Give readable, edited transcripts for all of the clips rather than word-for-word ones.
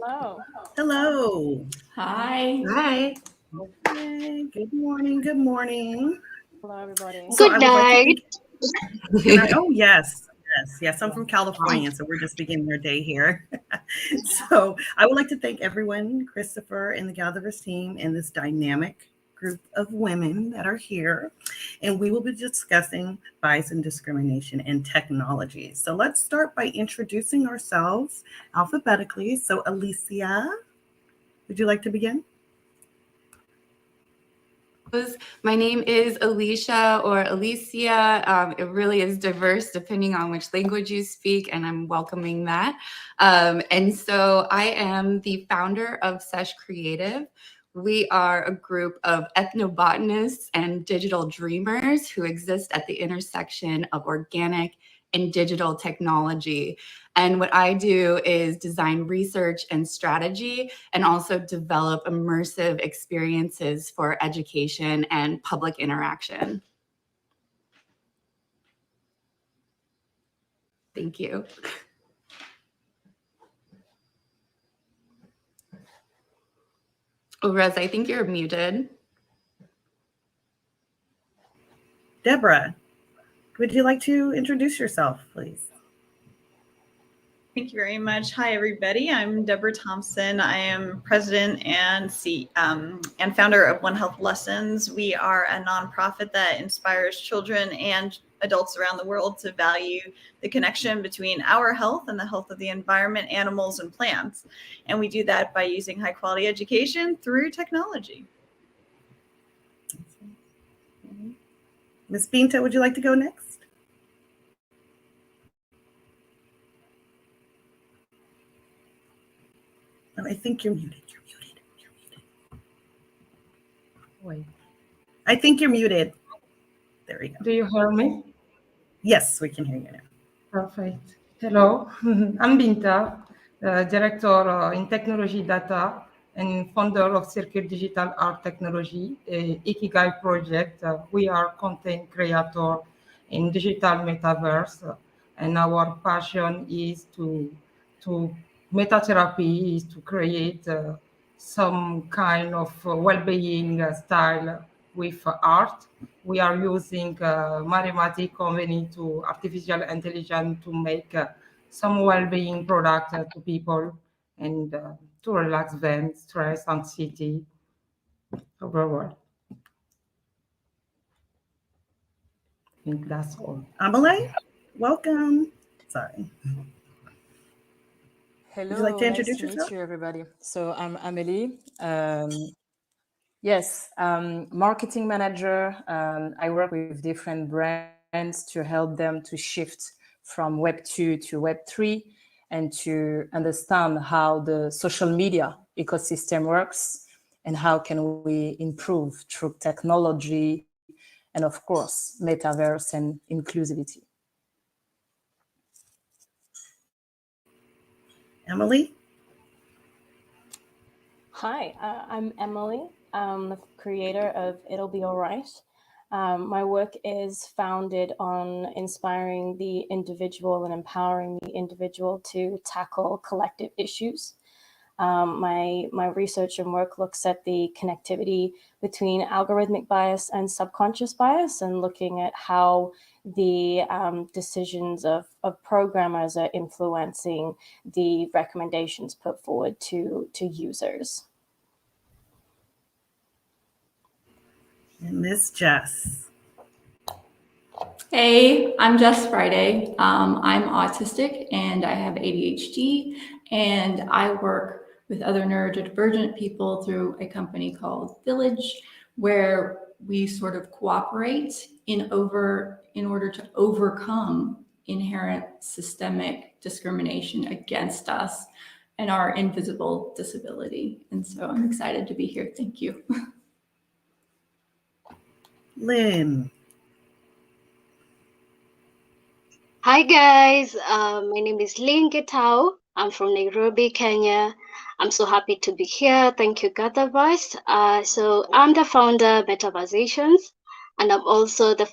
Hello. Hello. Hi. Hi. Okay. Good morning. Good morning. Hello, everybody. So Good I would like to night. thank, oh, yes. I'm from California, so we're just beginning our day here. So I would like to thank everyone, Christopher and the GatherVerse team, and this dynamic group of women that are here. And we will be discussing bias and discrimination in technology. So let's start by introducing ourselves alphabetically. So Alicia, would you like to begin? My name is Alicia or Alicia. It really is diverse depending on which language you speak, and I'm welcoming that. And so I am the founder of Sesh Creative. We are a group of ethnobotanists and digital dreamers who exist at the intersection of organic and digital technology. And what I do is design research and strategy and also develop immersive experiences for education and public interaction. Thank you. Oh, Rez, I think you're muted. Deborah, would you like to introduce yourself, please? Thank you very much. Hi, everybody. I'm Deborah Thompson. I am president and founder of One Health Lessons. We are a nonprofit that inspires children and adults around the world to value the connection between our health and the health of the environment, animals, and plants. And we do that by using high quality education through technology. Ms. Binta, would you like to go next? No, I think you're muted. You're muted. Wait. I think you're muted. There we go. Do you hear me? Yes, we can hear you now. Perfect. Hello, I'm Binta, director in technology data and founder of Circle Digital Art Technology, a Ikigai project. We are content creator in digital metaverse, and our passion is to metatherapy is to create some kind of well-being style with art. We are using mathematics combined to artificial intelligence to make some well-being product to people and to relax them, stress, anxiety, overall. I think that's all. Amélie, welcome. Sorry. Hello, would you like to introduce nice to yourself? meet you, everybody. So I'm Amélie. Marketing manager. I work with different brands to help them to shift from Web 2 to Web 3 and to understand how the social media ecosystem works and how can we improve through technology and, of course, metaverse and inclusivity. Amélie? Hi, I'm Emily. I'm the creator of It'll Be Alright. My work is founded on inspiring the individual and empowering the individual to tackle collective issues. My research and work looks at the connectivity between algorithmic bias and subconscious bias and looking at how the decisions of programmers are influencing the recommendations put forward to users. And Miss Jess. Hey, I'm Jess Friday. I'm autistic and I have ADHD, and I work with other neurodivergent people through a company called Village, where we sort of cooperate in order to overcome inherent systemic discrimination against us and our invisible disability. And so I'm excited to be here. Thank you. Lynn. Hi guys, my name is Lynn Gitau. I'm from Nairobi, Kenya. I'm so happy to be here. Thank you, GatherVerse. So I'm the founder of Metaversations, and I'm also the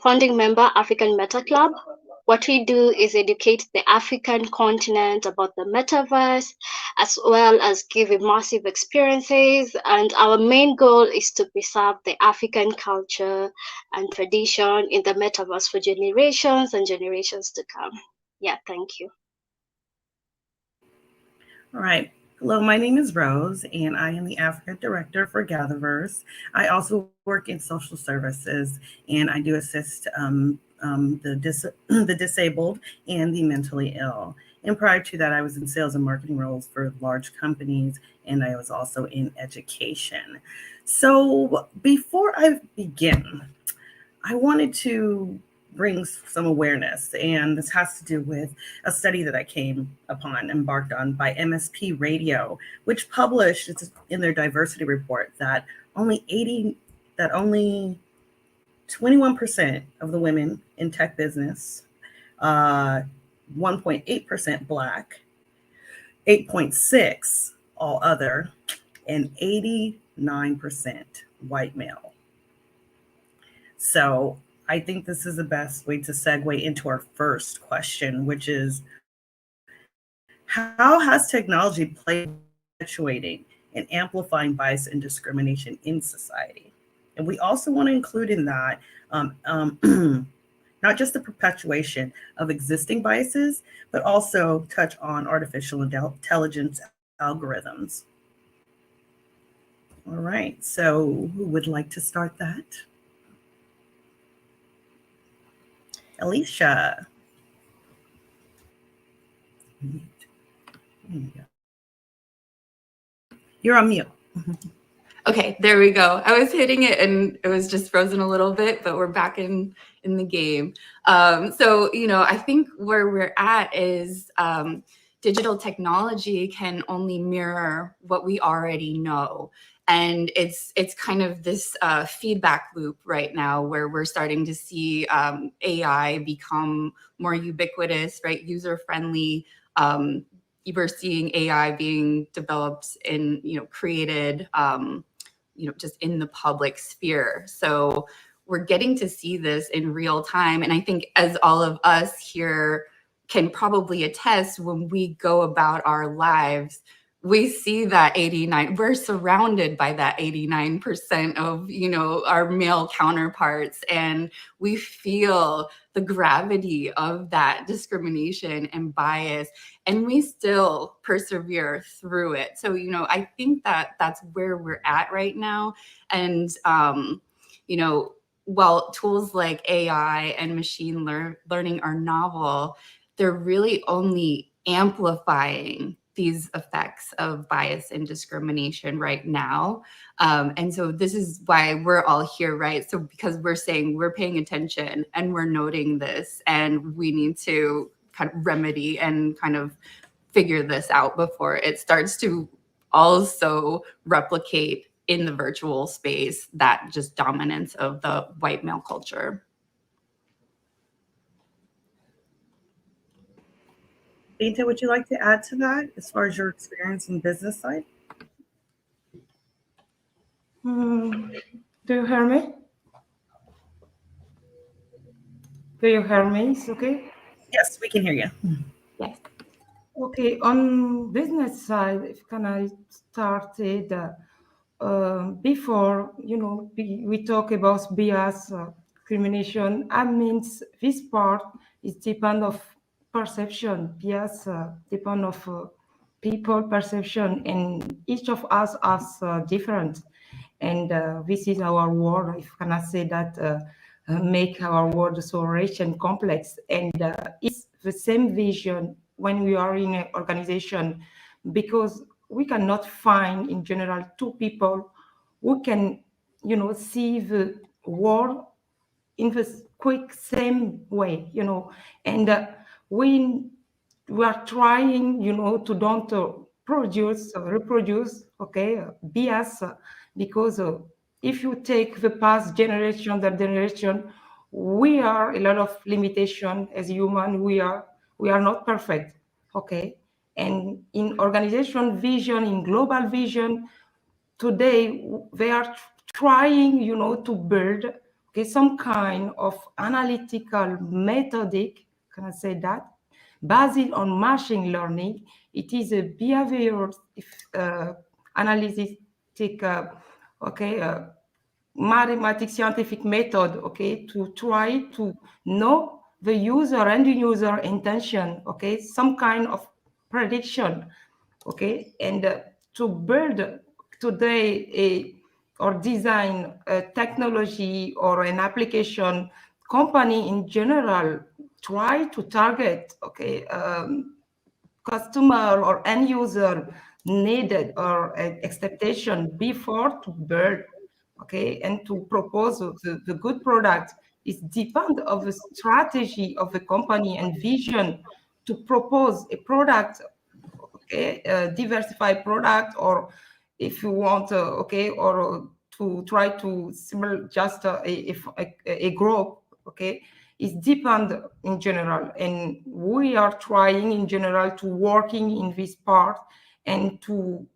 founding member African Meta Club. what we do is educate the African continent about the metaverse, as well as give immersive experiences. And our main goal is to preserve the African culture and tradition in the metaverse for generations and generations to come. Yeah, thank you. All right. Hello, my name is Rose, and I am the Africa Director for GatherVerse. I also work in social services, and I do assist the disabled and the mentally ill. And prior to that, I was in sales and marketing roles for large companies, and I was also in education. So before I begin, I wanted to bring some awareness, and this has to do with a study that I embarked on by MSP Radio, which published in their diversity report that only 21% of the women in tech business, 1.8% Black, 8.6% all other, and 89% white male. So I think this is the best way to segue into our first question, which is, how has technology played perpetuating and amplifying bias and discrimination in society? And we also want to include in that not just the perpetuation of existing biases, but also touch on artificial intelligence algorithms. All right, so who would like to start that? Alicia. You're on mute. Okay, there we go. I was hitting it and it was just frozen a little bit, but we're back in the game. So, I think where we're at is digital technology can only mirror what we already know. And it's kind of this feedback loop right now where we're starting to see AI become more ubiquitous, right? User-friendly. We're seeing AI being developed and, created, just in the public sphere. So we're getting to see this in real time. And I think as all of us here can probably attest, when we go about our lives, we see that 89, we're surrounded by that 89% of, our male counterparts, and we feel the gravity of that discrimination and bias, and we still persevere through it. So, I think that that's where we're at right now. And, while tools like AI and machine learning are novel, they're really only amplifying these effects of bias and discrimination right now. And so this is why we're all here, right? So because we're saying we're paying attention and we're noting this, and we need to kind of remedy and kind of figure this out before it starts to also replicate in the virtual space that just dominance of the white male culture. Binta, would you like to add to that as far as your experience in business side? Do you hear me? Do you hear me? It's okay? Yes, we can hear you. Yes. Okay, on business side, if can I started before, we talk about bias, discrimination. I mean, this part is depend of perception. Bias depend of people perception, and each of us is different. And this is our world, if can I say that, make our world so rich and complex. And it's the same vision when we are in an organization, because we cannot find in general two people who can, see the world in the quick same way, and we are trying, to don't reproduce, okay, bias, because if you take the past generation, the generation, we are a lot of limitation as human. We are not perfect, okay. And in organization vision, in global vision, today they are trying, to build, okay, some kind of analytical methodic can I say that? Based on machine learning, it is a behavior analytic, mathematical scientific method, okay, to try to know the user and the user intention, okay, some kind of prediction, okay, and to build today or design a technology or an application, company in general try to target, okay, customer or end user needed or expectation before to build, okay, and to propose the good product. Is depend of the strategy of the company and vision to propose a product, okay, a diversified product, or if you want, okay, or to try to similar just a group, okay, is depend in general. And we are trying in general to working in this part and to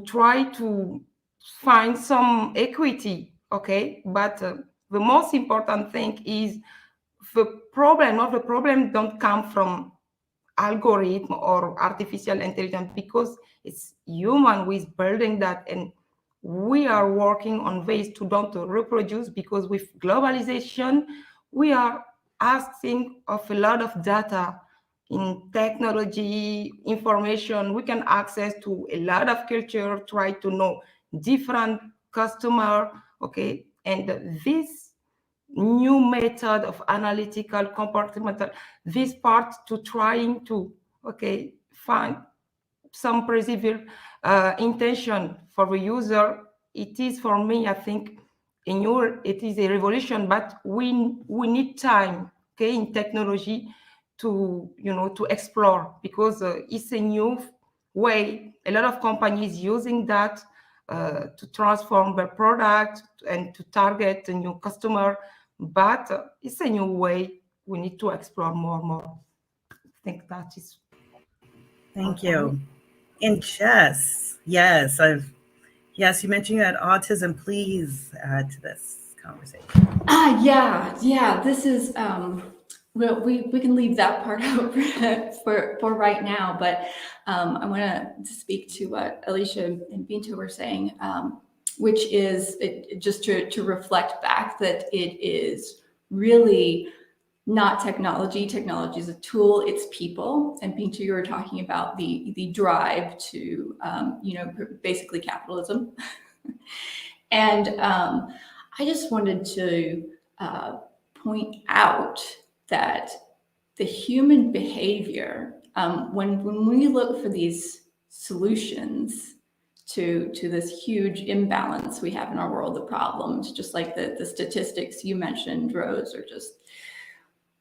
try to find some equity, okay, but the most important thing is the problem, not the problem don't come from algorithm or artificial intelligence, because it's human who is building that, and we are working on ways to don't reproduce, because with globalization we are asking of a lot of data in technology information. We can access to a lot of culture, try to know different customer, okay, and this new method of analytical compartmental, this part to trying to, okay, find some perceivable intention for the user. It is, for me, I think it is a revolution, but we need time, okay, in technology to, to explore, because it's a new way. A lot of companies using that to transform their product and to target a new customer, but it's a new way. We need to explore more and more. I think that is. Thank you. And Jess, yes, you mentioned you had autism. Please add to this conversation. Yeah. This is we can leave that part out for right now, but I want to speak to what Alicia and Binta were saying, which is just to reflect back that it is really not technology. Technology is a tool, it's people. And Binta, you were talking about the drive to, basically capitalism. And I just wanted to point out that the human behavior, when we look for these solutions to this huge imbalance we have in our world, the problems, just like the statistics you mentioned, Rose, are just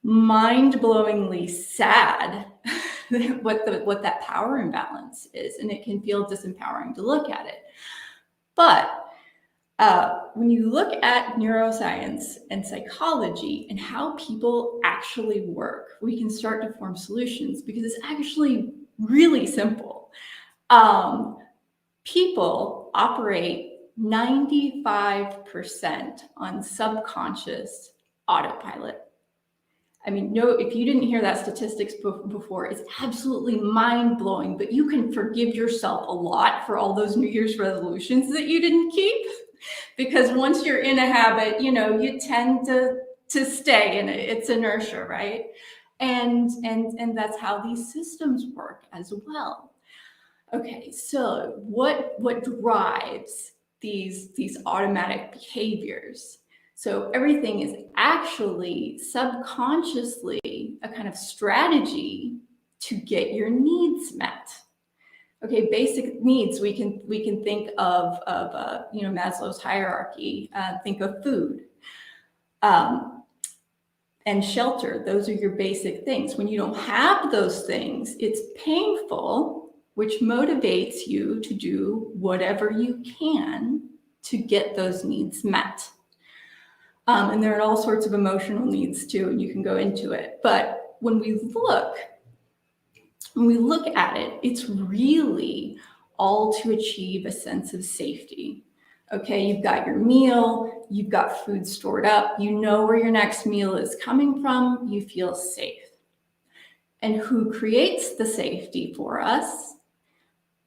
mind-blowingly sad what that power imbalance is, and it can feel disempowering to look at it. But when you look at neuroscience and psychology and how people actually work, we can start to form solutions, because it's actually really simple. People operate 95% on subconscious autopilot. I mean, no, if you didn't hear that statistics before, it's absolutely mind-blowing, but you can forgive yourself a lot for all those New Year's resolutions that you didn't keep, because once you're in a habit, you tend to stay in it. It's inertia, right? And that's how these systems work as well. Okay, so what drives these automatic behaviors? So everything is actually subconsciously a kind of strategy to get your needs met. Okay, basic needs, we can think of Maslow's hierarchy. Think of food and shelter. Those are your basic things. When you don't have those things, it's painful, which motivates you to do whatever you can to get those needs met. And there are all sorts of emotional needs too, and you can go into it. But when we look at it, it's really all to achieve a sense of safety. Okay, you've got your meal, you've got food stored up, you know where your next meal is coming from, you feel safe. and who creates the safety for us,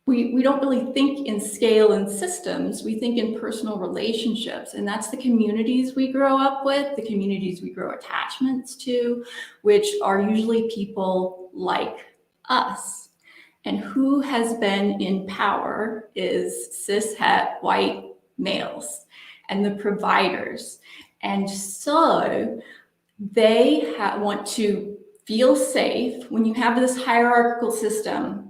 we don't really think in scale and systems. We think in personal relationships, and that's the communities we grow up with, the communities we grow attachments to, which are usually people like us. And who has been in power is cishet white males and the providers. And so they want to feel safe. When you have this hierarchical system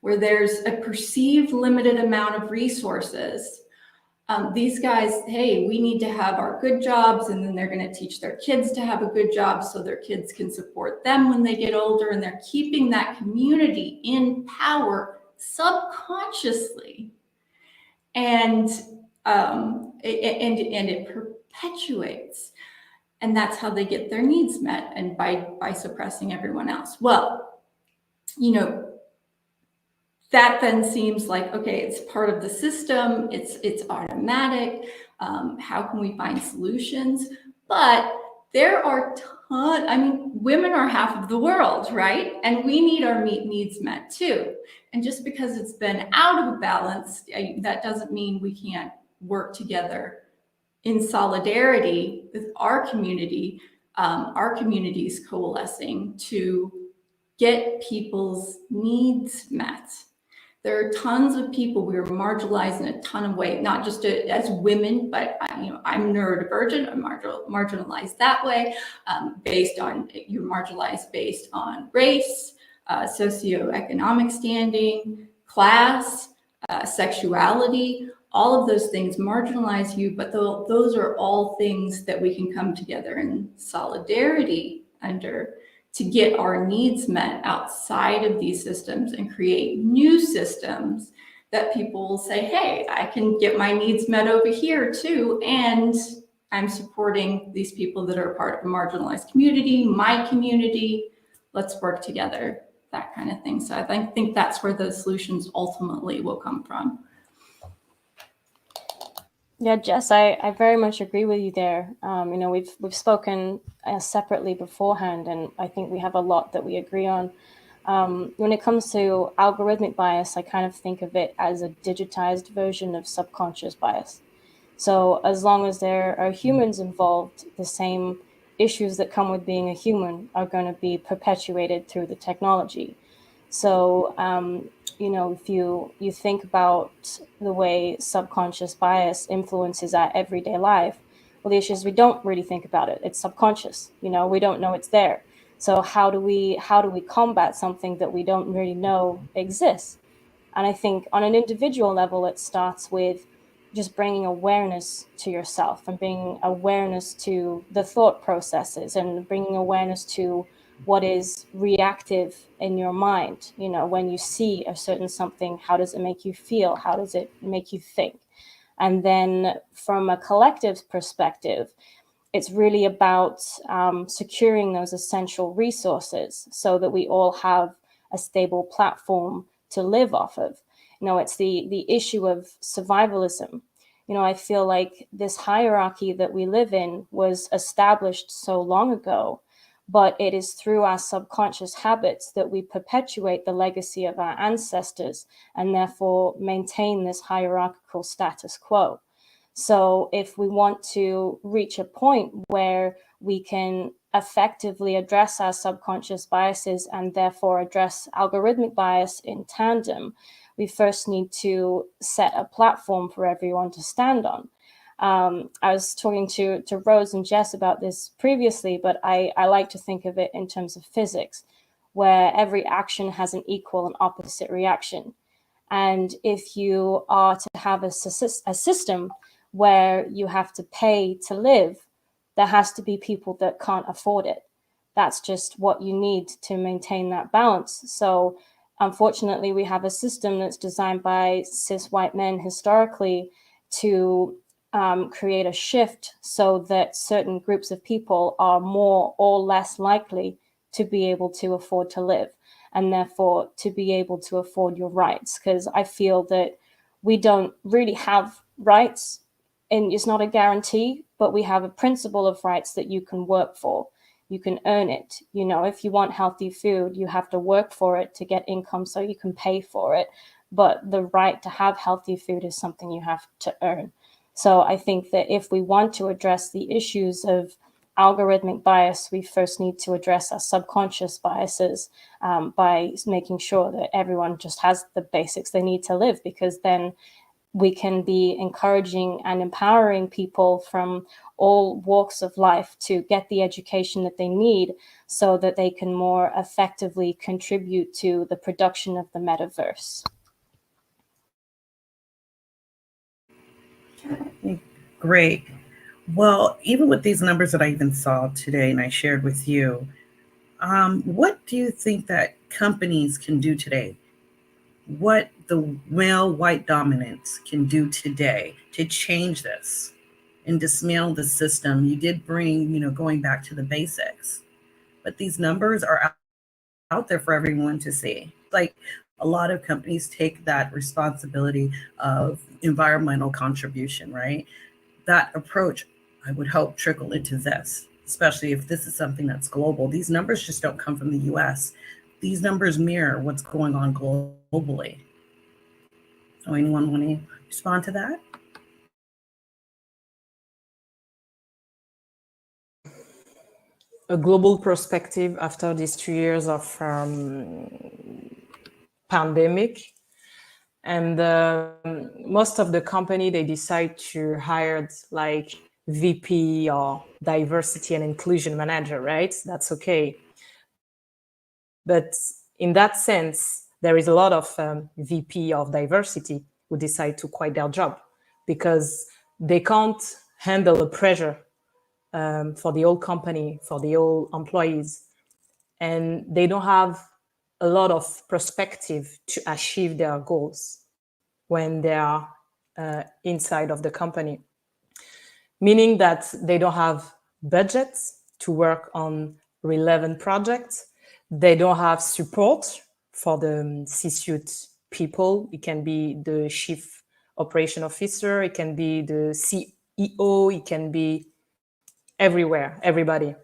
where there's a perceived limited amount of resources, these guys, hey, we need to have our good jobs, and then they're going to teach their kids to have a good job so their kids can support them when they get older, and they're keeping that community in power subconsciously, and it perpetuates, and that's how they get their needs met, and by suppressing everyone else. Well, you know, that then seems like, okay, it's part of the system, it's automatic. How can we find solutions? But there are women are half of the world, right? And we need our needs met too. And just because it's been out of balance, that doesn't mean we can't work together in solidarity with our community, our communities coalescing to get people's needs met. There are tons of people we are marginalized in a ton of ways, not just as women, but I'm neurodivergent, I'm marginalized that way, you're marginalized based on race, socioeconomic standing, class, sexuality. All of those things marginalize you, but those are all things that we can come together in solidarity under to get our needs met outside of these systems and create new systems that people will say, hey, I can get my needs met over here too, and I'm supporting these people that are part of a marginalized community, my community, let's work together, that kind of thing. So I think that's where those solutions ultimately will come from. Yeah, Jess, I very much agree with you there. We've spoken separately beforehand, and I think we have a lot that we agree on. When it comes to algorithmic bias, I kind of think of it as a digitized version of subconscious bias. So as long as there are humans involved, the same issues that come with being a human are going to be perpetuated through the technology. So, if you think about the way subconscious bias influences our everyday life, well, the issue is we don't really think about it. It's subconscious. We don't know it's there. So how do we combat something that we don't really know exists? And I think on an individual level, it starts with just bringing awareness to yourself and bringing awareness to the thought processes and bringing awareness to what is reactive in your mind. When you see a certain something, how does it make you feel? How does it make you think? And then from a collective perspective, it's really about securing those essential resources so that we all have a stable platform to live off of. It's the issue of survivalism. I feel like this hierarchy that we live in was established so long ago, but it is through our subconscious habits that we perpetuate the legacy of our ancestors and therefore maintain this hierarchical status quo. So if we want to reach a point where we can effectively address our subconscious biases and therefore address algorithmic bias in tandem, we first need to set a platform for everyone to stand on. I was talking to Rose and Jess about this previously, but I like to think of it in terms of physics, where every action has an equal and opposite reaction. And if you are to have a system where you have to pay to live, there has to be people that can't afford it. That's just what you need to maintain that balance. So unfortunately, we have a system that's designed by cis white men historically to create a shift so that certain groups of people are more or less likely to be able to afford to live and therefore to be able to afford your rights. Because I feel that we don't really have rights, and it's not a guarantee, but we have a principle of rights that you can work for. you can earn it. You know, if you want healthy food, you have to work for it to get income so you can pay for it. But the right to have healthy food is something you have to earn. So I think that if we want to address the issues of algorithmic bias, we first need to address our subconscious biases by making sure that everyone just has the basics they need to live, because then we can be encouraging and empowering people from all walks of life to get the education that they need so that they can more effectively contribute to the production of the metaverse. Great. Well, even with these numbers that I even saw today and I shared with you, what do you think that companies can do today? What the male white dominance can do today to change this and dismantle the system? You did bring, going back to the basics, but these numbers are out there for everyone to see. Like, a lot of companies take that responsibility of environmental contribution, right? That approach, I would hope, trickle into this, especially if this is something that's global. These numbers just don't come from the US. These numbers mirror what's going on globally. So anyone want to respond to that? A global perspective after these 2 years of pandemic. And most of the company, they decide to hire like VP or diversity and inclusion manager, right? That's okay. But in that sense, there is a lot of VP of diversity who decide to quit their job because they can't handle the pressure for the whole company, for the whole employees. And they don't have a lot of perspective to achieve their goals when they are inside of the company. Meaning that they don't have budgets to work on relevant projects. They don't have support for the C-suite people. It can be the chief operation officer, it can be the CEO, it can be everywhere, everybody.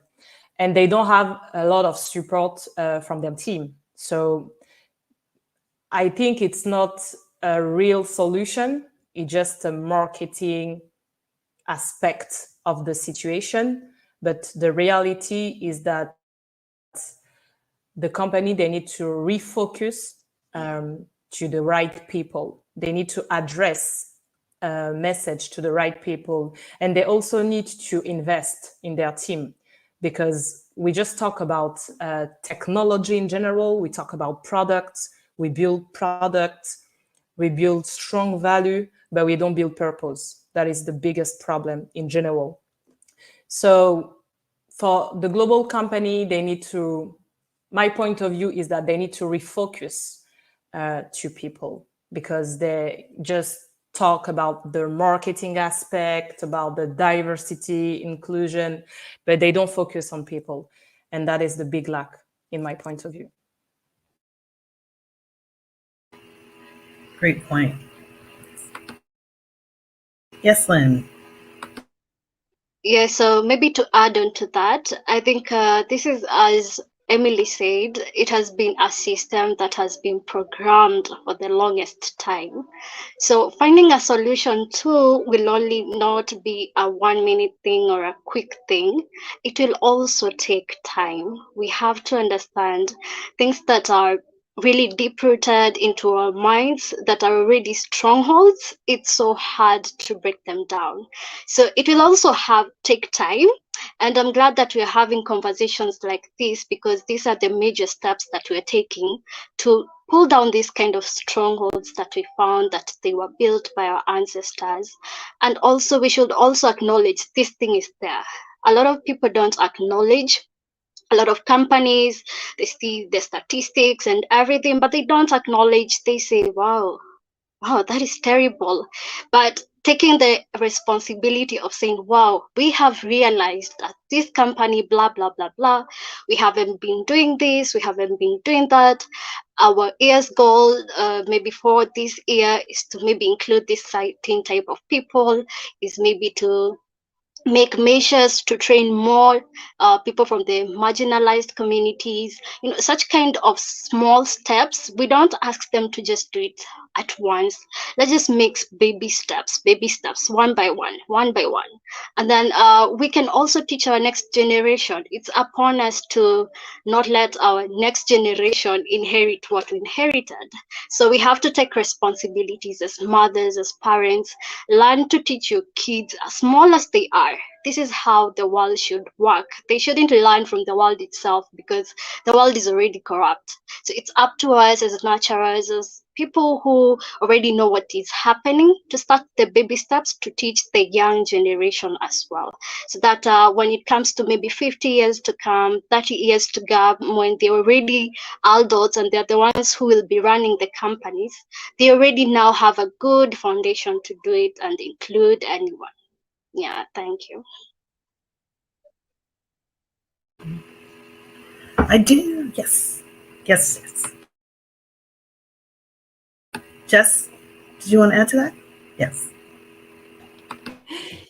And they don't have a lot of support from their team. So I think it's not a real solution. It's just a marketing aspect of the situation. But the reality is that the company, they need to refocus to the right people. They need to address a message to the right people. And they also need to invest in their team, because we just talk about technology in general. We talk about products. We build products. We build strong value, but we don't build purpose. That is the biggest problem in general. So for the global company, they need to, my point of view is that they need to refocus to people, because they just talk about the marketing aspect, about the diversity, inclusion, but they don't focus on people. And that is the big lack in my point of view. Great point. Yes, Lynn. Yeah, so maybe to add on to that, I think this is, as Emily said, it has been a system that has been programmed for the longest time. So finding a solution to will only not be a 1 minute thing or a quick thing. It will also take time. We have to understand things that are really deep rooted into our minds, that are already strongholds. It's so hard to break them down. So it will also take time. And I'm glad that we're having conversations like this, because these are the major steps that we're taking to pull down these kind of strongholds that we found that they were built by our ancestors. And also we should also acknowledge this thing is there. A lot of people don't acknowledge. A lot of companies, they see the statistics and everything, but they don't acknowledge. They say, wow, that is terrible. But taking the responsibility of saying, wow, we have realized that this company, blah, blah, blah, blah, we haven't been doing this, we haven't been doing that. Our year's goal, maybe for this year, is to maybe include this certain type of people, is maybe to make measures to train more people from the marginalized communities. Such kind of small steps. We don't ask them to just do it at once. Let's just make baby steps, one by one. And then we can also teach our next generation. It's upon us to not let our next generation inherit what we inherited. So we have to take responsibilities as mothers, as parents. Learn to teach your kids, as small as they are. This is how the world should work. They shouldn't learn from the world itself, because the world is already corrupt. So it's up to us as nurturers, as people who already know what is happening, to start the baby steps to teach the young generation as well. So that when it comes to maybe 50 years to come, 30 years to go, when they're already adults and they're the ones who will be running the companies, they already now have a good foundation to do it and include anyone. Yeah, thank you. I do. Yes. Yes. Jess, did you want to add to that? Yes.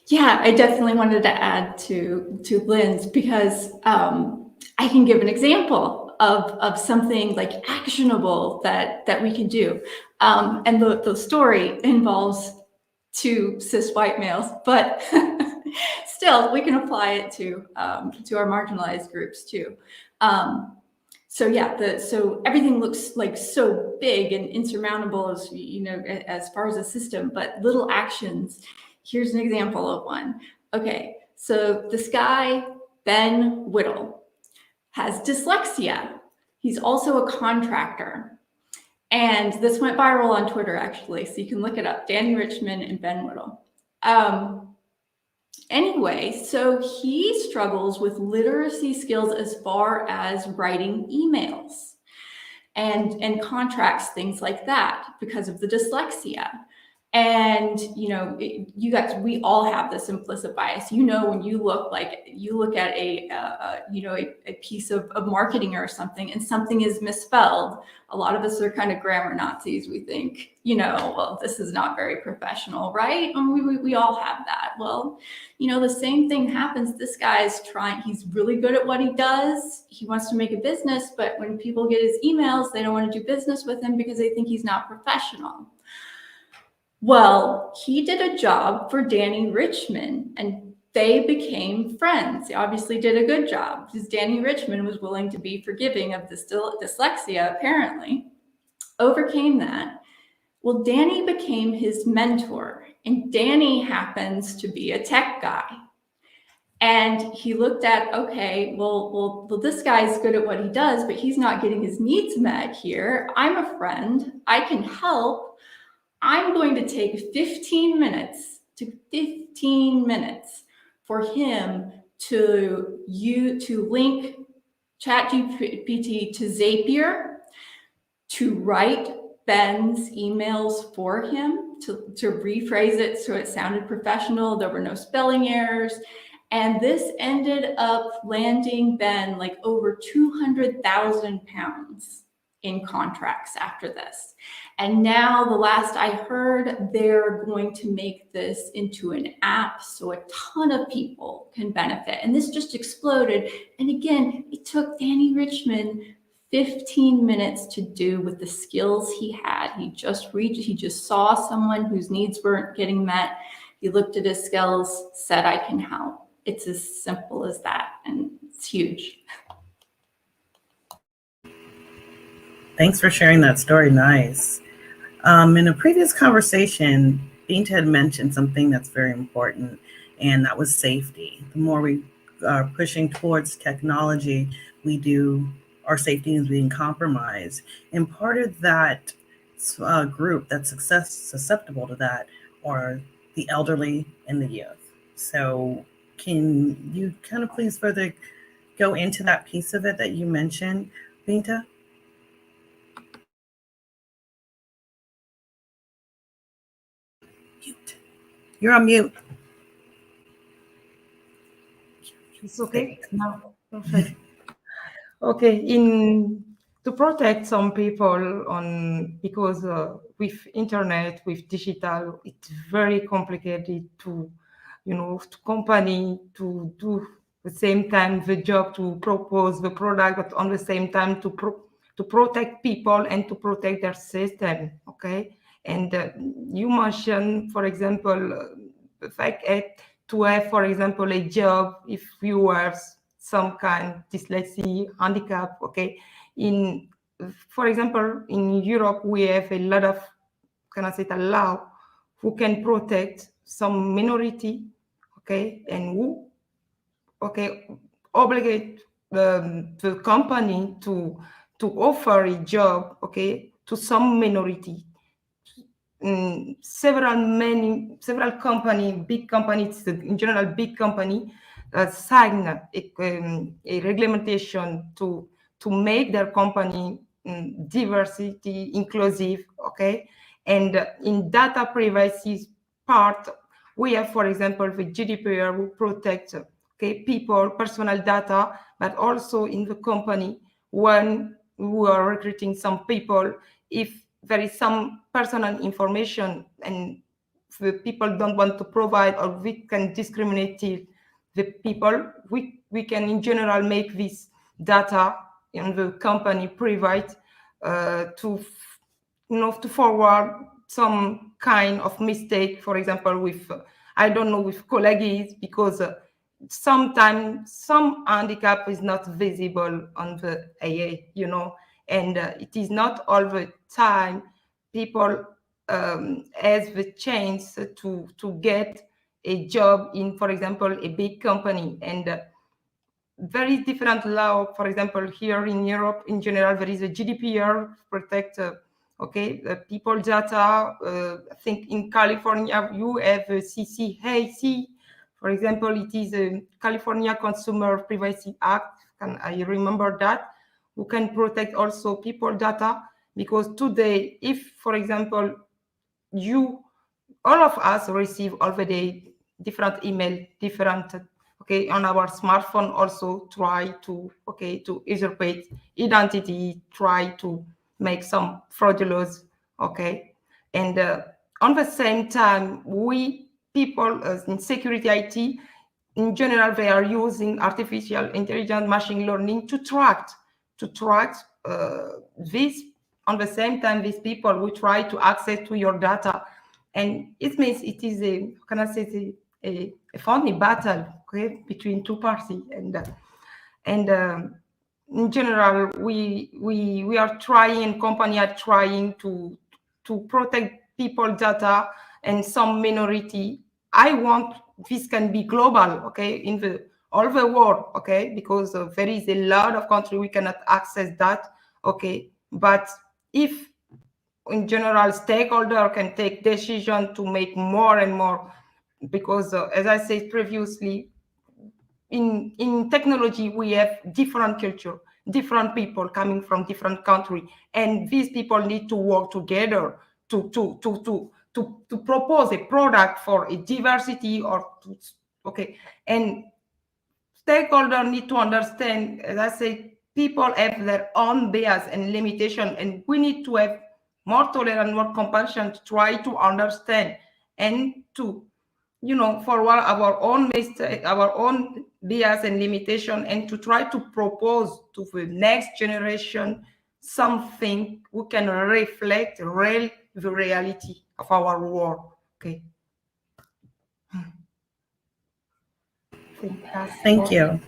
Yeah, I definitely wanted to add to Lynn's, because I can give an example of something like actionable that we can do. And the story involves 2 cis white males, but still we can apply it to our marginalized groups too. So yeah, so everything looks like so big and insurmountable as as far as a system, but little actions. Here's an example of one. Okay, so this guy, Ben Whittle, has dyslexia. He's also a contractor. And this went viral on Twitter, actually, so you can look it up, Danny Richmond and Ben Whittle. Anyway, so he struggles with literacy skills as far as writing emails and contracts, things like that, because of the dyslexia. And we all have this implicit bias. When you look at a piece of marketing or something, and something is misspelled, a lot of us are kind of grammar Nazis. We think, well, this is not very professional, right? And we all have that. Well, the same thing happens. This guy's trying. He's really good at what he does. He wants to make a business, but when people get his emails, they don't want to do business with him because they think he's not professional. Well, he did a job for Danny Richmond and they became friends. He obviously did a good job because Danny Richmond was willing to be forgiving of this dyslexia, apparently, overcame that. Well, Danny became his mentor, and Danny happens to be a tech guy. And he looked at, okay, well, this guy's good at what he does, but he's not getting his needs met here. I'm a friend. I can help. I'm going to take 15 minutes for him to link ChatGPT to Zapier, to write Ben's emails for him, to rephrase it so it sounded professional. There were no spelling errors. And this ended up landing Ben like over 200,000 pounds in contracts after this. And now, the last I heard, they're going to make this into an app so a ton of people can benefit. And this just exploded. And again, it took Danny Richmond 15 minutes to do with the skills he had. He just saw someone whose needs weren't getting met. He looked at his skills, said, I can help. It's as simple as that. And it's huge. Thanks for sharing that story. Nice. In a previous conversation, Binta had mentioned something that's very important, and that was safety. The more we are pushing towards technology, our safety is being compromised. And part of that group that's susceptible to that are the elderly and the youth. So can you kind of please further go into that piece of it that you mentioned, Binta? You're on mute. It's okay now. Perfect. Okay, to protect some people because with internet, with digital, it's very complicated to to company to do the same time the job, to propose the product, but on the same time to protect people and to protect their system. Okay, and you mentioned, for example, the fact to have, for example, a job if you have some kind of dyslexia, handicap. Okay, for example, in Europe, we have a lot of, can I say, a law who can protect some minority, okay, and who, okay, obligate the company to offer a job, okay, to some minority. Several company, big companies, in general, big company, sign a regulation to make their company diversity inclusive, okay? And in data privacy part, we have, for example, the GDPR who protect, okay, people, personal data, but also in the company when we are recruiting some people, if there is some personal information and the people don't want to provide, or we can discriminate the people, we can in general make this data in the company private to forward some kind of mistake, for example, with, I don't know, with colleagues, because sometimes some handicap is not visible on the AA, and it is not all the time people has the chance to get a job in, for example, a big company. And very different law, for example, here in Europe, in general, there is a GDPR to protect people data. I think in California, you have a CCAC. For example, it is a California Consumer Privacy Act, and I remember that, who can protect also people data. Because today, if, for example, all of us receive already different email, different, okay, on our smartphone, also try to, okay, to usurpate identity, try to make some fraudulent, okay. And on the same time, people in security IT, in general, they are using artificial intelligence, machine learning to track this. On the same time, these people will try to access to your data. And it means it is a funny battle, okay, between two parties. And in general, we are trying, company are trying to protect people data and some minority. I want this can be global, okay, in all the world, okay, because there is a lot of country we cannot access that, okay. But if in general stakeholder can take decision to make more and more, because as I said previously, in technology we have different culture, different people coming from different country, and these people need to work together to propose a product for a diversity, or okay. And stakeholder need to understand, as I say, people have their own bias and limitation, and we need to have more tolerance, more compassion to try to understand and to, forward our own mistake, our own bias and limitation, and to try to propose to the next generation something we can reflect the reality of our world. Okay. Thank you.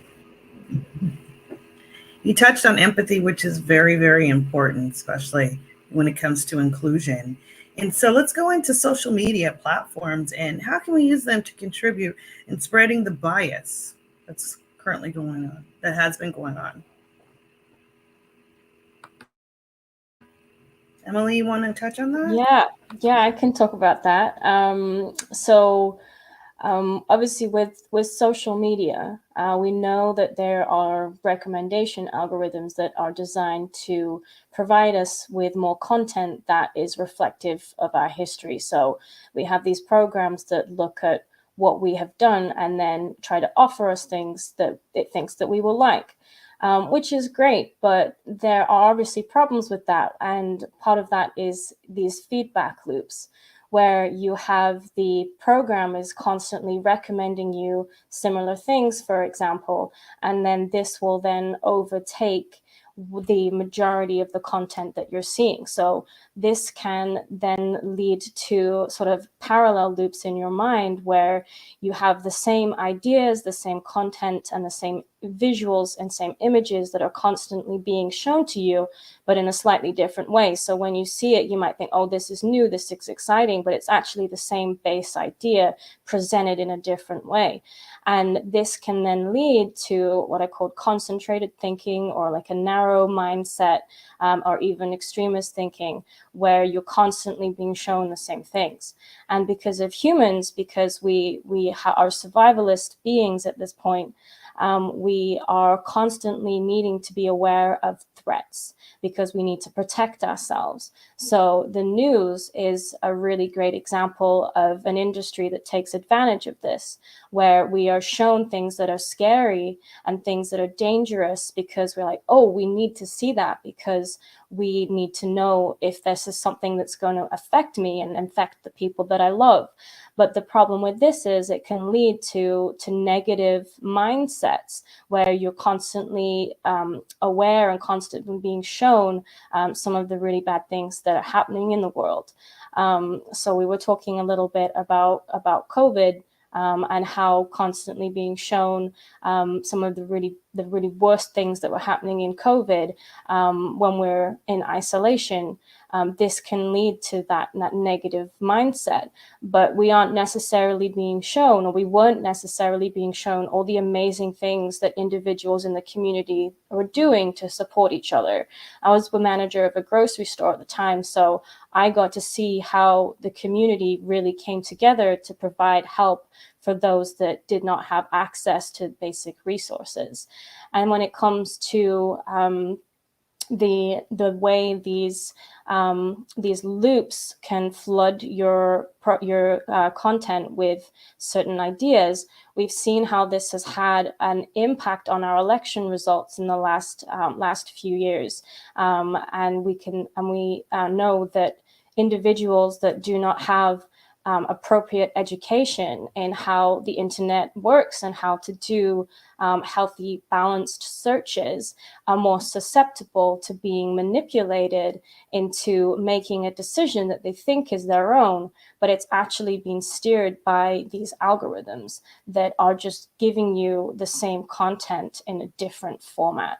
You touched on empathy, which is very, very important, especially when it comes to inclusion. And so let's go into social media platforms and how can we use them to contribute in spreading the bias that's currently going on, that has been going on. Emily, you want to touch on that? Yeah, I can talk about that. Obviously with social media, we know that there are recommendation algorithms that are designed to provide us with more content that is reflective of our history. So we have these programs that look at what we have done and then try to offer us things that it thinks that we will like, which is great, but there are obviously problems with that. And part of that is these feedback loops, where you have the program is constantly recommending you similar things, for example, and then this will then overtake the majority of the content that you're seeing. So this can then lead to sort of parallel loops in your mind where you have the same ideas, the same content, and the same visuals and same images that are constantly being shown to you, but in a slightly different way. So when you see it, you might think, oh, this is new, this is exciting, but it's actually the same base idea presented in a different way. And this can then lead to what I call concentrated thinking, or like a narrow mindset, or even extremist thinking, where you're constantly being shown the same things. And because of humans, because we are survivalist beings at this point, we are constantly needing to be aware of threats because we need to protect ourselves. So the news is a really great example of an industry that takes advantage of this, where we are shown things that are scary and things that are dangerous because we're like, oh, we need to see that because we need to know if this is something that's going to affect me and affect the people that I love. But the problem with this is it can lead to negative mindsets where you're constantly aware and constantly being shown some of the really bad things that are happening in the world. So we were talking a little bit about COVID and how constantly being shown some of the really worst things that were happening in COVID when we're in isolation. This can lead to that negative mindset, but we aren't necessarily being shown, or we weren't necessarily being shown all the amazing things that individuals in the community were doing to support each other. I was the manager of a grocery store at the time, so I got to see how the community really came together to provide help for those that did not have access to basic resources. And when it comes to the way these loops can flood your content with certain ideas, we've seen how this has had an impact on our election results in the last few years, and we know that individuals that do not have appropriate education in how the internet works and how to do healthy, balanced searches are more susceptible to being manipulated into making a decision that they think is their own, but it's actually being steered by these algorithms that are just giving you the same content in a different format.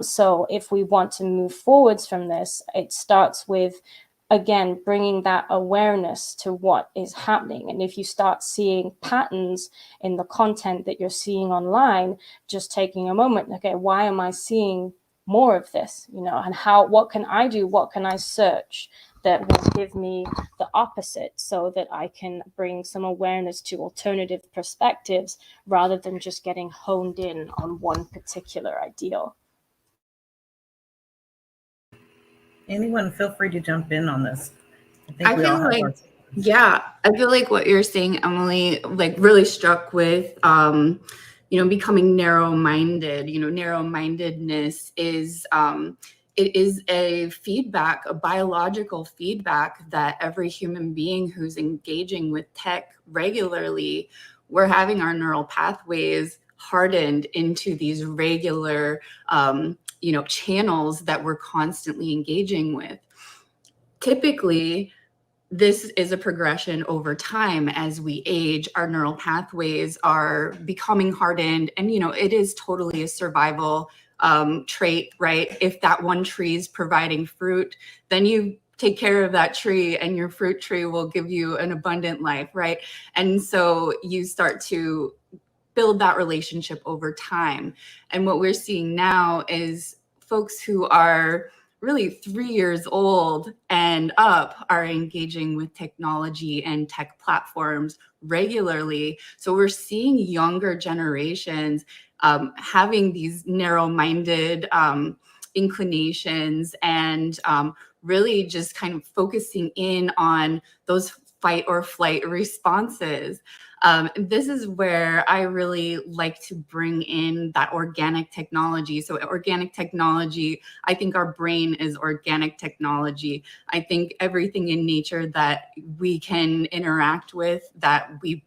So if we want to move forwards from this, it starts with, again, bringing that awareness to what is happening. And if you start seeing patterns in the content that you're seeing online, just taking a moment, okay, why am I seeing more of this? And what can I do? What can I search that will give me the opposite so that I can bring some awareness to alternative perspectives rather than just getting honed in on one particular ideal? Anyone, feel free to jump in on this. I feel like what you're saying, Emily, like really struck with, becoming narrow-minded. Narrow-mindedness is, it is a biological feedback that every human being who's engaging with tech regularly, we're having our neural pathways hardened into these regular, channels that we're constantly engaging with. Typically, this is a progression over time. As we age, our neural pathways are becoming hardened, and it is totally a survival trait, right? If that one tree is providing fruit, then you take care of that tree and your fruit tree will give you an abundant life, right? And so you start to build that relationship over time. And what we're seeing now is folks who are really 3 years old and up are engaging with technology and tech platforms regularly. So we're seeing younger generations having these narrow-minded inclinations and really just kind of focusing in on those fight or flight responses. This is where I really like to bring in that organic technology. So organic technology, I think our brain is organic technology. I think everything in nature that we can interact with, that we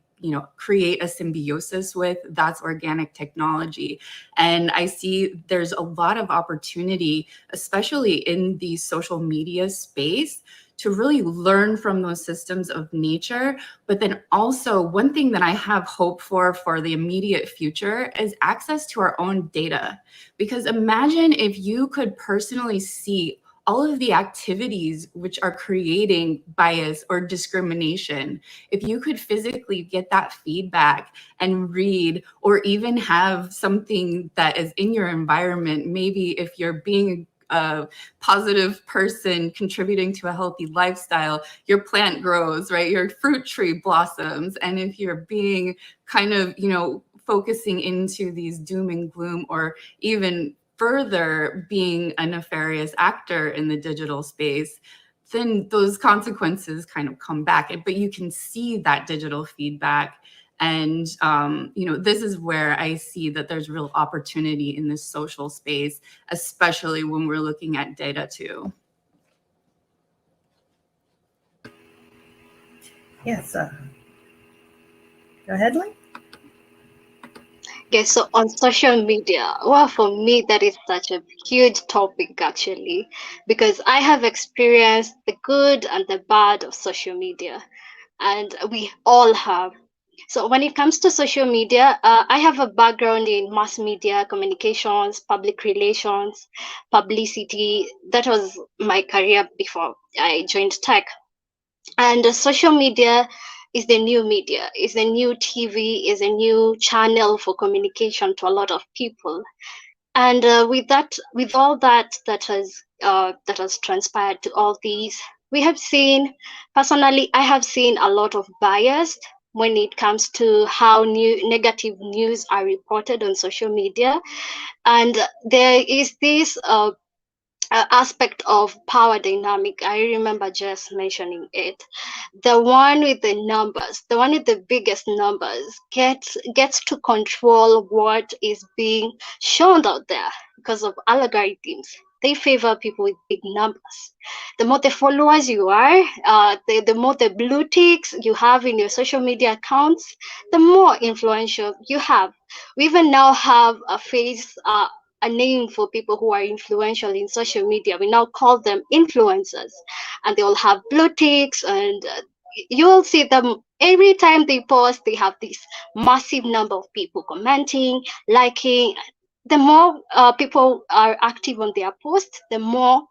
create a symbiosis with, that's organic technology. And I see there's a lot of opportunity, especially in the social media space, to really learn from those systems of nature. But then also one thing that I have hope for the immediate future is access to our own data. Because imagine if you could personally see all of the activities which are creating bias or discrimination. If you could physically get that feedback and read, or even have something that is in your environment, maybe if you're being a positive person contributing to a healthy lifestyle, your plant grows, right? Your fruit tree blossoms. And if you're being kind of, focusing into these doom and gloom, or even further being a nefarious actor in the digital space, then those consequences kind of come back. But you can see that digital feedback. And, this is where I see that there's real opportunity in this social space, especially when we're looking at data too. Yes. Go ahead, Lynn. Okay, so on social media, well, for me, that is such a huge topic actually, because I have experienced the good and the bad of social media, and we all have. So when it comes to social media, I have a background in mass media, communications, public relations, publicity. That was my career before I joined tech. And social media is the new media, is the new TV, is a new channel for communication to a lot of people. And with all that has transpired to all these, we have seen, personally, I have seen a lot of bias when it comes to how negative news are reported on social media. And there is this aspect of power dynamic. I remember just mentioning it. The one with the numbers, the one with the biggest numbers gets to control what is being shown out there because of algorithms. They favor people with big numbers. The more the followers you are, the more the blue ticks you have in your social media accounts, the more influential you have. We even now have a name for people who are influential in social media. We now call them influencers, and they all have blue ticks, and you will see them every time they post. They have this massive number of people commenting, liking. The more people are active on their posts, the more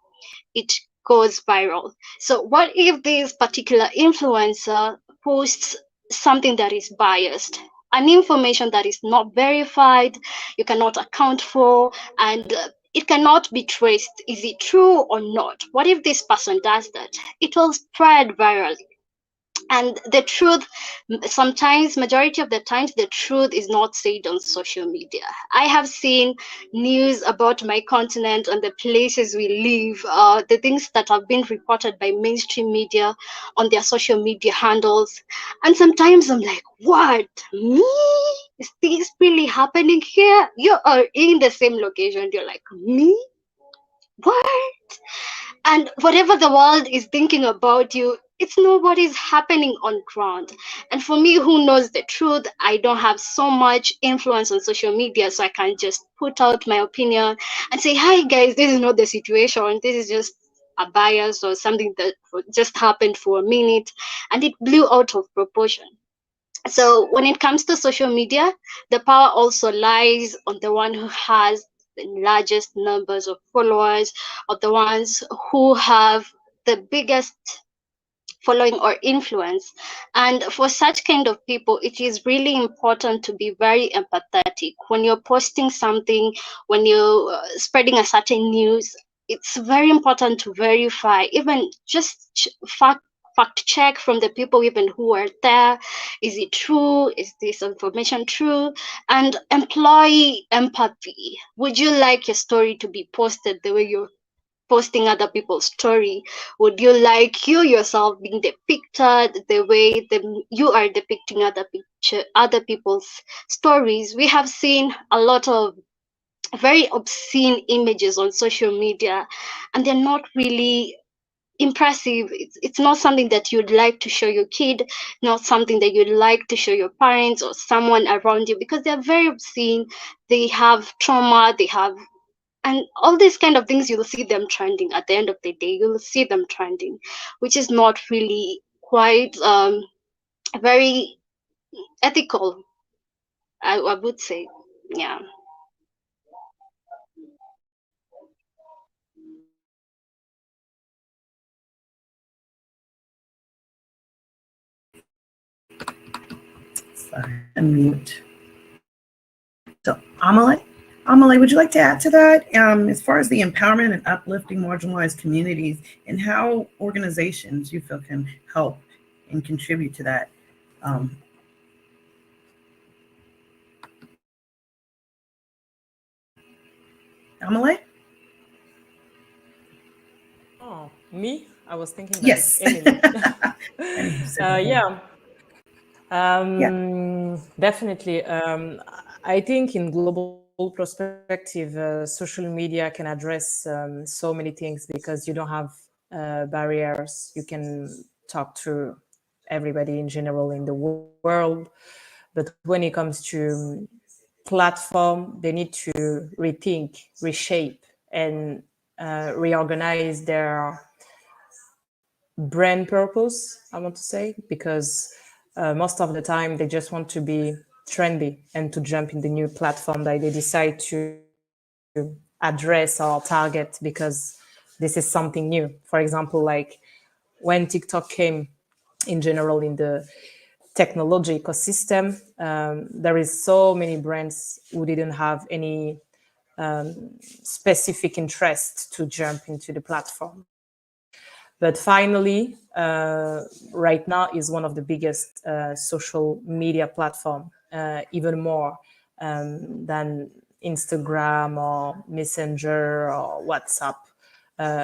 it goes viral. So what if this particular influencer posts something that is biased, an information that is not verified, you cannot account for, and it cannot be traced? Is it true or not? What if this person does that? It will spread virally. And the truth, sometimes, majority of the times, the truth is not said on social media. I have seen news about my continent and the places we live, the things that have been reported by mainstream media on their social media handles. And sometimes I'm like, what? Me? Is this really happening here? You are in the same location. You're like, me? What? And whatever the world is thinking about you, it's not what is happening on ground. And for me, who knows the truth, I don't have so much influence on social media, so I can just put out my opinion and say, hi guys, this is not the situation. This is just a bias or something that just happened for a minute, and it blew out of proportion. So when it comes to social media, the power also lies on the one who has the largest numbers of followers, or the ones who have the biggest following or influence. And for such kind of people, it is really important to be very empathetic. When you're posting something, when you're spreading a certain news, it's very important to verify, even just fact check from the people even who are there. Is it true? Is this information true? And employ empathy. Would you like your story to be posted the way posting other people's story? Would you like you yourself being depicted the way you are depicting other people's stories? We have seen a lot of very obscene images on social media, and they're not really impressive. It's not something that you'd like to show your kid, not something that you'd like to show your parents or someone around you, because they're very obscene. They have trauma, and all these kind of things. You'll see them trending. At the end of the day, you'll see them trending, which is not really quite very ethical, I would say. Yeah. Sorry, unmute. So Amélie, would you like to add to that as far as the empowerment and uplifting marginalized communities and how organizations you feel can help and contribute to that? Amélie? Oh, me? I was thinking that Yes. Emily. Yeah. Definitely. I think in global perspective, social media can address so many things because you don't have barriers. You can talk to everybody in general in the world. But when it comes to platform, they need to rethink, reshape, and reorganize their brand purpose, I want to say, because most of the time they just want to be trendy and to jump in the new platform that they decide to address or target because this is something new. For example, like when TikTok came in general in the technology ecosystem, there is so many brands who didn't have any specific interest to jump into the platform. But finally, right now is one of the biggest social media platform, even more than Instagram or Messenger or WhatsApp.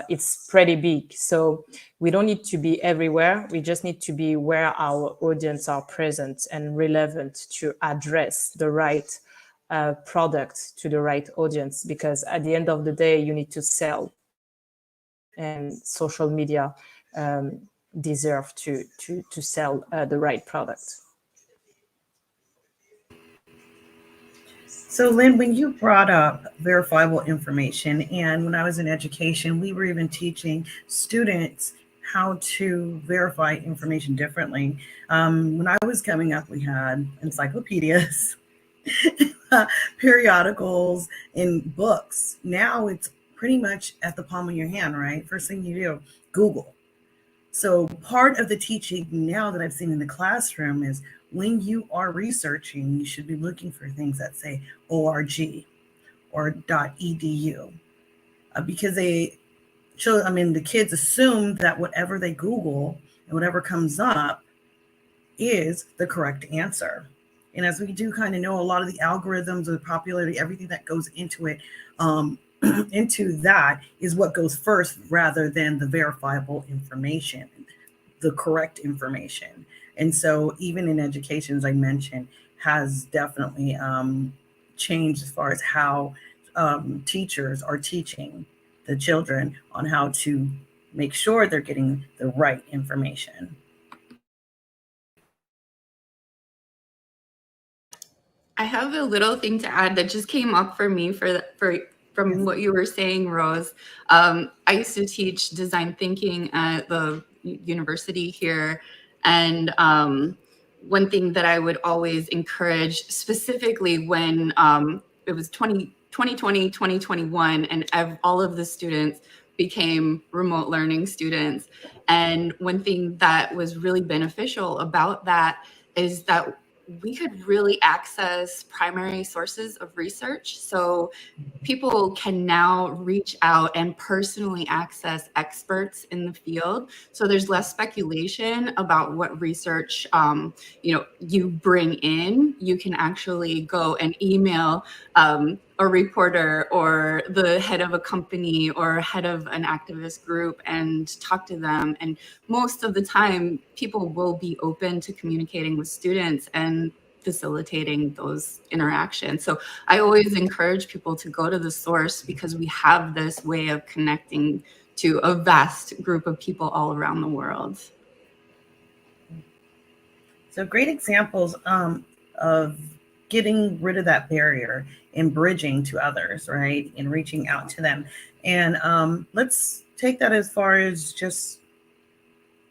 It's pretty big. So we don't need to be everywhere. We just need to be where our audience are present and relevant to address the right product to the right audience. Because at the end of the day, you need to sell. And social media deserve to sell the right product. So Lynn, when you brought up verifiable information, and when I was in education, we were even teaching students how to verify information differently. When I was coming up, we had encyclopedias, periodicals, and books. Now it's pretty much at the palm of your hand, right? First thing you do, Google. So part of the teaching now that I've seen in the classroom is when you are researching, you should be looking for things that say .org or .edu because the kids assume that whatever they Google and whatever comes up is the correct answer. And as we do kind of know, a lot of the algorithms, the popularity, everything that goes into it, into that is what goes first rather than the verifiable information, the correct information. And so even in education, as I mentioned, has definitely changed as far as how teachers are teaching the children on how to make sure they're getting the right information. I have a little thing to add that just came up for me from what you were saying, Rose. I used to teach design thinking at the university here. And one thing that I would always encourage, specifically when it was 2020, 2021, and all of the students became remote learning students. And one thing that was really beneficial about that is that we could really access primary sources of research. So people can now reach out and personally access experts in the field. So there's less speculation about what research you bring in. You can actually go and email a a reporter or the head of a company or head of an activist group and talk to them. And most of the time, people will be open to communicating with students and facilitating those interactions. So I always encourage people to go to the source, because we have this way of connecting to a vast group of people all around the world. So great examples of getting rid of that barrier and bridging to others, right? And reaching out to them. And let's take that as far as just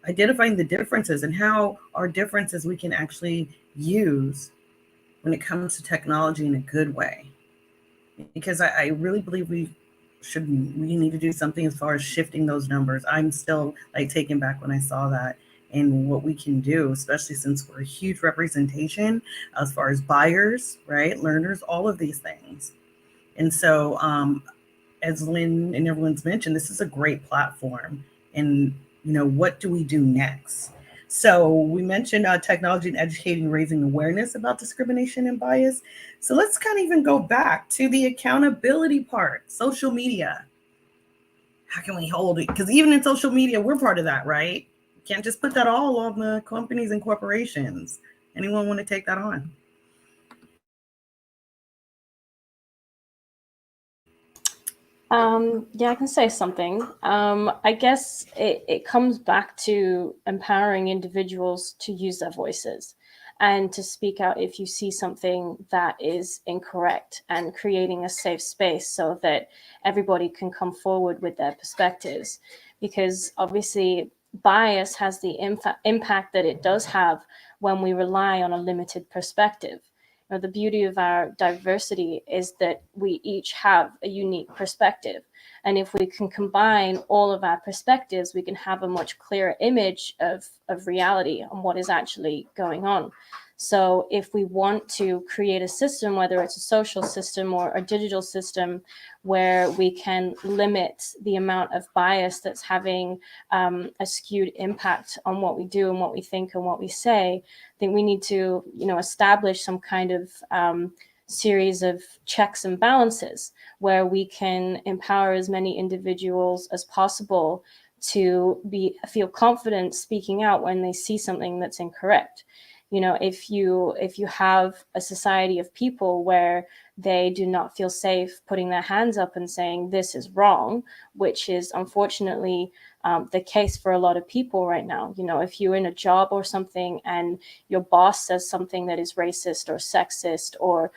identifying the differences and how our differences we can actually use when it comes to technology in a good way. Because I really believe we need to do something as far as shifting those numbers. I'm still like taken back when I saw that and what we can do, especially since we're a huge representation as far as buyers, right? Learners, all of these things. And so as Lynn and everyone's mentioned, this is a great platform. And, you know, what do we do next? So we mentioned technology and educating, raising awareness about discrimination and bias. So let's kind of even go back to the accountability part, social media. How can we hold it? Because even in social media, we're part of that, right? Can't just put that all on the companies and corporations. Anyone want to take that on? Yeah, I can say something. I guess it comes back to empowering individuals to use their voices and to speak out if you see something that is incorrect, and creating a safe space so that everybody can come forward with their perspectives. Because obviously bias has the impact that it does have when we rely on a limited perspective. You know, the beauty of our diversity is that we each have a unique perspective. And if we can combine all of our perspectives, we can have a much clearer image of reality and what is actually going on. So if we want to create a system, whether it's a social system or a digital system, where we can limit the amount of bias that's having a skewed impact on what we do and what we think and what we say, I think we need to, you know, establish some kind of series of checks and balances where we can empower as many individuals as possible to feel confident speaking out when they see something that's incorrect. You know, if you have a society of people where they do not feel safe putting their hands up and saying this is wrong, which is unfortunately the case for a lot of people right now. You know, if you're in a job or something and your boss says something that is racist or sexist or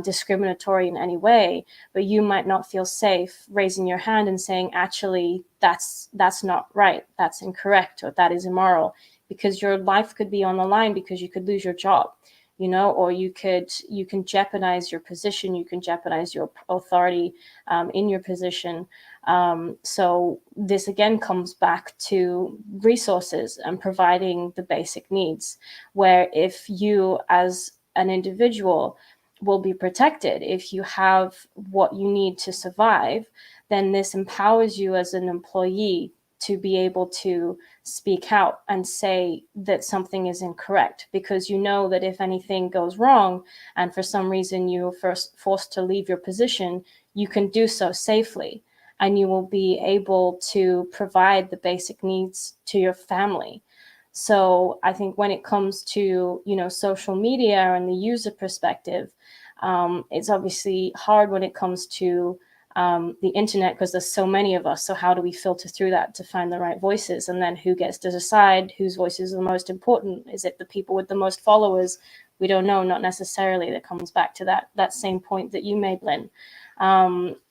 discriminatory in any way, but you might not feel safe raising your hand and saying, actually, that's not right, that's incorrect, or that is immoral, because your life could be on the line, because you could lose your job, you know, or you can jeopardize your position, you can jeopardize your authority in your position. So this again comes back to resources and providing the basic needs, where if you as an individual will be protected, if you have what you need to survive, then this empowers you as an employee to be able to speak out and say that something is incorrect, because you know that if anything goes wrong and for some reason you're forced to leave your position, you can do so safely, and you will be able to provide the basic needs to your family. So I think when it comes to, you know, social media and the user perspective, it's obviously hard when it comes to the internet, because there's so many of us. So how do we filter through that to find the right voices? And then who gets to decide whose voices are the most important? Is it the people with the most followers? We don't know, not necessarily. That comes back to that same point that you made, Lynn.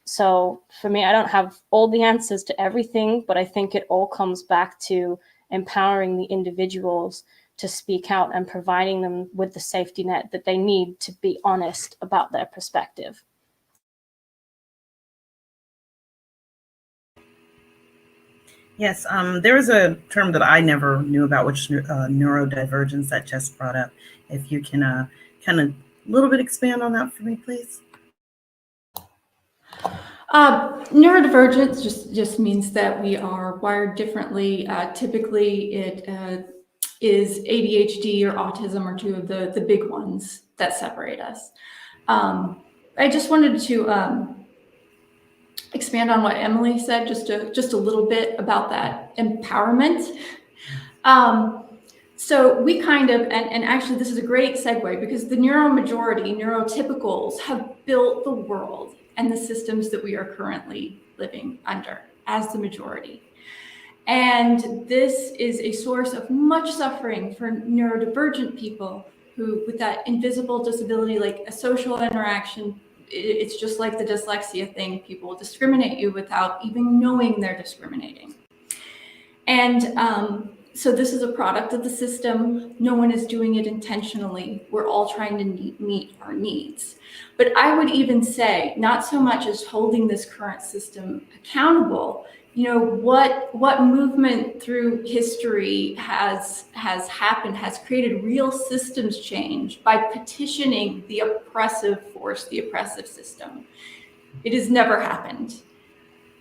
So for me, I don't have all the answers to everything, but I think it all comes back to empowering the individuals to speak out and providing them with the safety net that they need to be honest about their perspective. Yes, there is a term that I never knew about, which neurodivergence, that Jess brought up. If you can kind of a little bit expand on that for me, please. Neurodivergence just means that we are wired differently. Typically, it is ADHD or autism are two of the big ones that separate us. I just wanted to expand on what Emily said, just a little bit about that empowerment. So we kind of, and actually this is a great segue, because the neuromajority, neurotypicals, have built the world and the systems that we are currently living under as the majority. And this is a source of much suffering for neurodivergent people who, with that invisible disability, like a social interaction, it's just like the dyslexia thing. People discriminate you without even knowing they're discriminating. And so this is a product of the system. No one is doing it intentionally. We're all trying to meet our needs. But I would even say, not so much as holding this current system accountable, you know, what movement through history has happened, has created real systems change by petitioning the oppressive force, the oppressive system. It has never happened.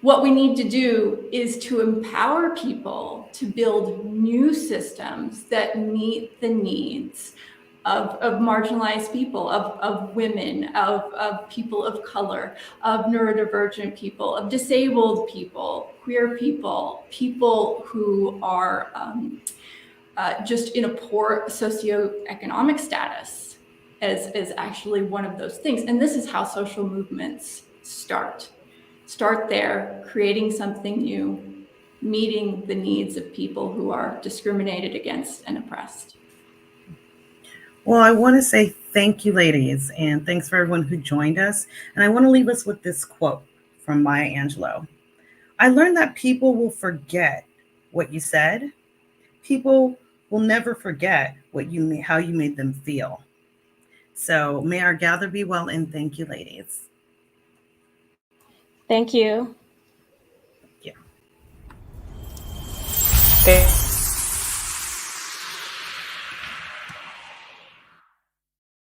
What we need to do is to empower people to build new systems that meet the needs of marginalized people, of women, of people of color, of neurodivergent people, of disabled people, queer people, people who are just in a poor socioeconomic status as actually one of those things. And this is how social movements start. Start there, creating something new, meeting the needs of people who are discriminated against and oppressed. Well, I want to say thank you, ladies, and thanks for everyone who joined us. And I want to leave us with this quote from Maya Angelou. I learned that people will forget what you said. People will never forget how you made them feel. So may our gather be well, and thank you, ladies. Thank you. Yeah. Okay.